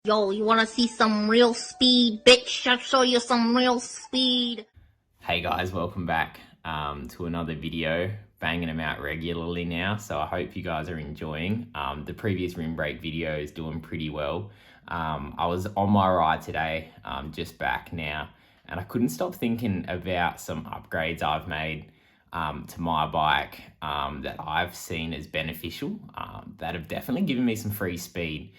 Yo, you wanna see some real speed, bitch? I'll show you some real speed. Hey guys, welcome back to another video. Banging them out regularly now, so I hope you guys are enjoying. The previous rim brake video is doing pretty well. I was on my ride today, just back now, and I couldn't stop thinking about some upgrades I've made to my bike that I've seen as beneficial, that have definitely given me some free speed,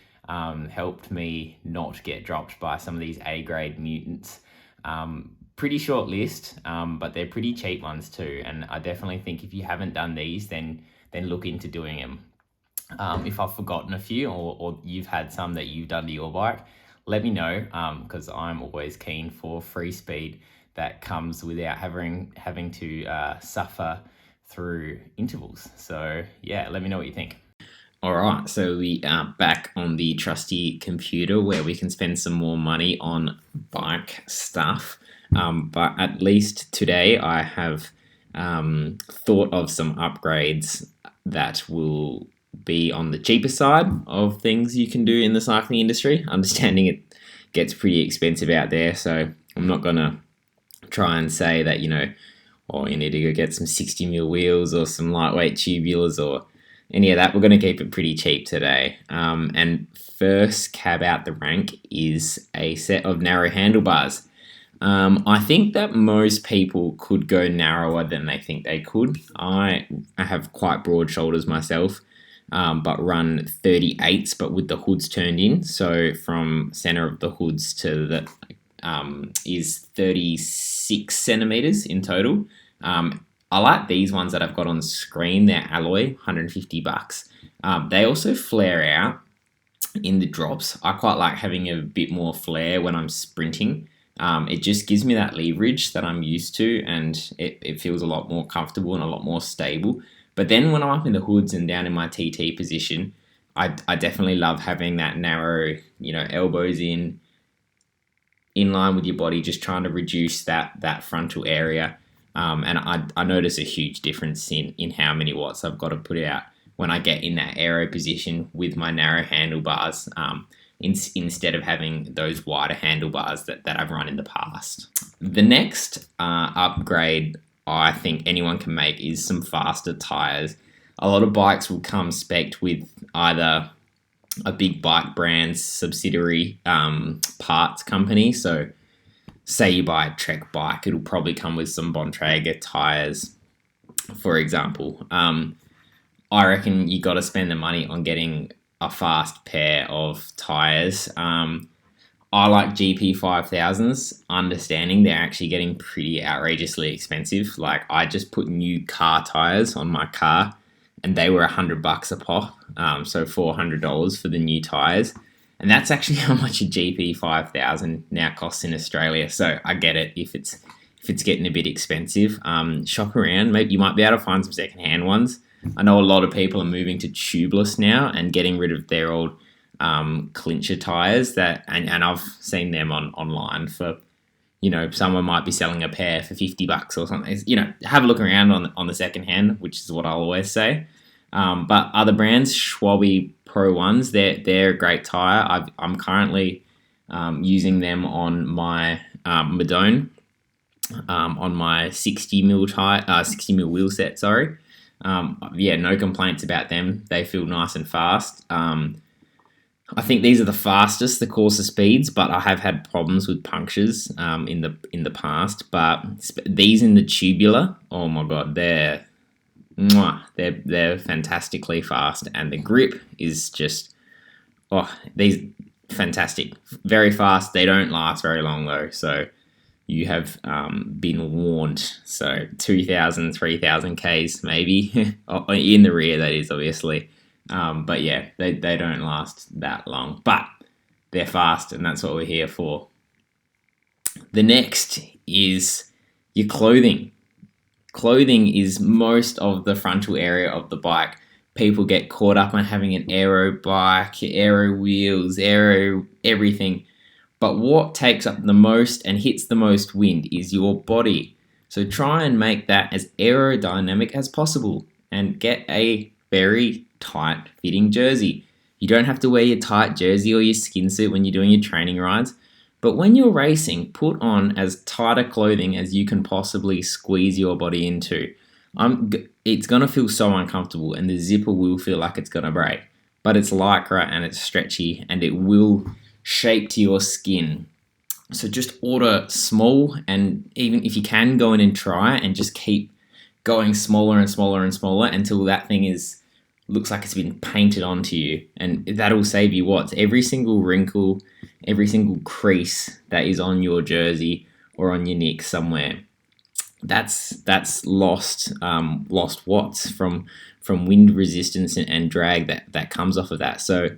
helped me not get dropped by some of these A-grade mutants. Pretty short list, but they're pretty cheap ones too. And I definitely think if you haven't done these, then look into doing them. If I've forgotten a few, or you've had some that you've done to your bike, let me know, because I'm always keen for free speed that comes without having to suffer through intervals. So yeah, let me know what you think. All right, so we are back on the trusty computer where we can spend some more money on bike stuff. But at least today I have thought of some upgrades that will be on the cheaper side of things you can do in the cycling industry. Understanding it gets pretty expensive out there, so I'm not going to try and say that, you need to go get some 60mm wheels or some lightweight tubulars or any of that. We're going to keep it pretty cheap today. And first cab out the rank is a set of narrow handlebars. I think that most people could go narrower than they think they could. I have quite broad shoulders myself, but run 38s, but with the hoods turned in. So from center of the hoods to the is 36 centimeters in total. I like these ones that I've got on the screen. They're alloy, $150. They also flare out in the drops. I quite like having a bit more flare when I'm sprinting. It just gives me that leverage that I'm used to, and it feels a lot more comfortable and a lot more stable. But then when I'm up in the hoods and down in my TT position, I definitely love having that narrow, elbows in line with your body, just trying to reduce that frontal area. And I notice a huge difference in how many watts I've got to put out when I get in that aero position with my narrow handlebars, instead of having those wider handlebars that I've run in the past. The next upgrade I think anyone can make is some faster tires. A lot of bikes will come spec'd with either a big bike brand's subsidiary parts company. So say you buy a Trek bike, it'll probably come with some Bontrager tires, for example. I reckon you got to spend the money on getting a fast pair of tires. I like GP 5000s, understanding they're actually getting pretty outrageously expensive. Like, I just put new car tires on my car, and they were $100 a pop, so $400 for the new tires. And that's actually how much a GP 5000 now costs in Australia. So I get it if it's getting a bit expensive. Shop around. Maybe you might be able to find some secondhand ones. I know a lot of people are moving to tubeless now and getting rid of their old clincher tires. And I've seen them online for, someone might be selling a pair for $50 or something. Have a look around on the secondhand, which is what I'll always say. But other brands, Schwalbe Pro ones, they're a great tire. I'm currently using them on my Madone, on my 60mm tire, 60mm wheel set. Sorry. No complaints about them. They feel nice and fast. I think these are the fastest, the courser speeds, but I have had problems with punctures in the past. But these in the tubular, oh my god, they're fantastically fast, and the grip is just these fantastic, very fast. They don't last very long though, so you have been warned. So 2,000, 3,000 Ks maybe in the rear, that is, obviously. But yeah, they don't last that long, but they're fast, and that's what we're here for. The next is your clothing. Clothing is most of the frontal area of the bike. People get caught up on having an aero bike, aero wheels, aero everything. But what takes up the most and hits the most wind is your body. So try and make that as aerodynamic as possible and get a very tight fitting jersey. You don't have to wear your tight jersey or your skin suit when you're doing your training rides. But when you're racing, put on as tighter clothing as you can possibly squeeze your body into. It's going to feel so uncomfortable, and the zipper will feel like it's going to break. But it's lycra and it's stretchy, and it will shape to your skin. So just order small, and even if you can, go in and try and just keep going smaller and smaller and smaller until that thing looks like it's been painted onto you. And that'll save you every single wrinkle, every single crease that is on your jersey or on your neck somewhere. That's lost watts from wind resistance and drag that comes off of that. So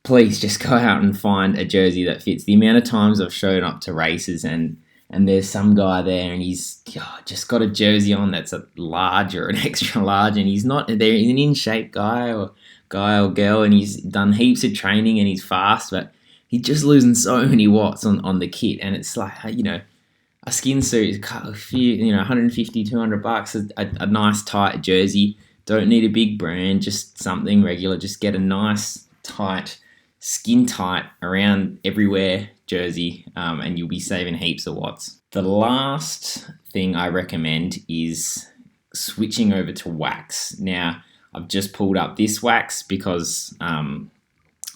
please just go out and find a jersey that fits. The amount of times I've shown up to races and there's some guy there and he's just got a jersey on that's a large or an extra large, and he's not there. He's an in shape guy or girl, and he's done heaps of training and he's fast, but he's just losing so many watts on the kit. And it's like, a skin suit, a few, $150, $200, a nice tight jersey. Don't need a big brand, just something regular. Just get a nice tight, skin tight around everywhere jersey, and you'll be saving heaps of watts. The last thing I recommend is switching over to wax. Now, I've just pulled up this wax because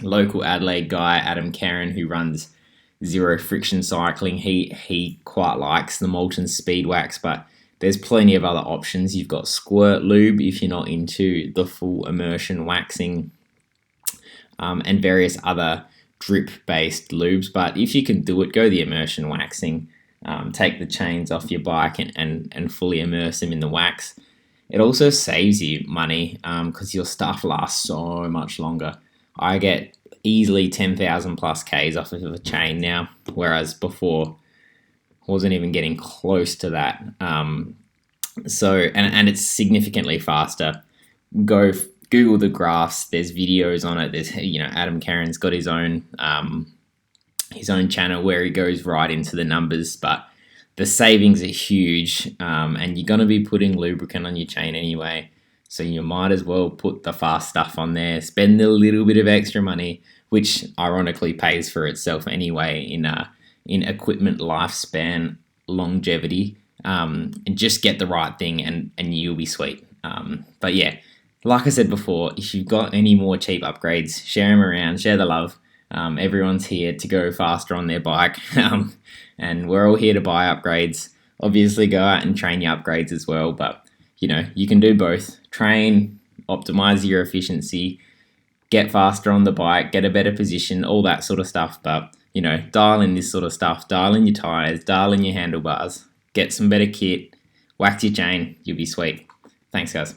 local Adelaide guy, Adam Karen, who runs Zero Friction Cycling, he quite likes the molten speed wax, but there's plenty of other options. You've got squirt lube if you're not into the full immersion waxing, and various other drip-based lubes. But if you can do it, go the immersion waxing. Take the chains off your bike and fully immerse them in the wax. It also saves you money because your stuff lasts so much longer. I get easily 10,000 plus Ks off of a chain now, whereas before I wasn't even getting close to that. So it's significantly faster. Google the graphs. There's videos on it. There's Adam Karen's got his own channel where he goes right into the numbers, but the savings are huge, and you're going to be putting lubricant on your chain anyway, so you might as well put the fast stuff on there. Spend a little bit of extra money, which ironically pays for itself anyway in equipment lifespan longevity, and just get the right thing and you'll be sweet. But yeah, like I said before, if you've got any more cheap upgrades, share them around, share the love. Everyone's here to go faster on their bike, and we're all here to buy upgrades. Obviously, go out and train your upgrades as well, but you can do both. Train, optimize your efficiency, get faster on the bike, get a better position, all that sort of stuff. But, dial in this sort of stuff, dial in your tires, dial in your handlebars, get some better kit, wax your chain, you'll be sweet. Thanks, guys.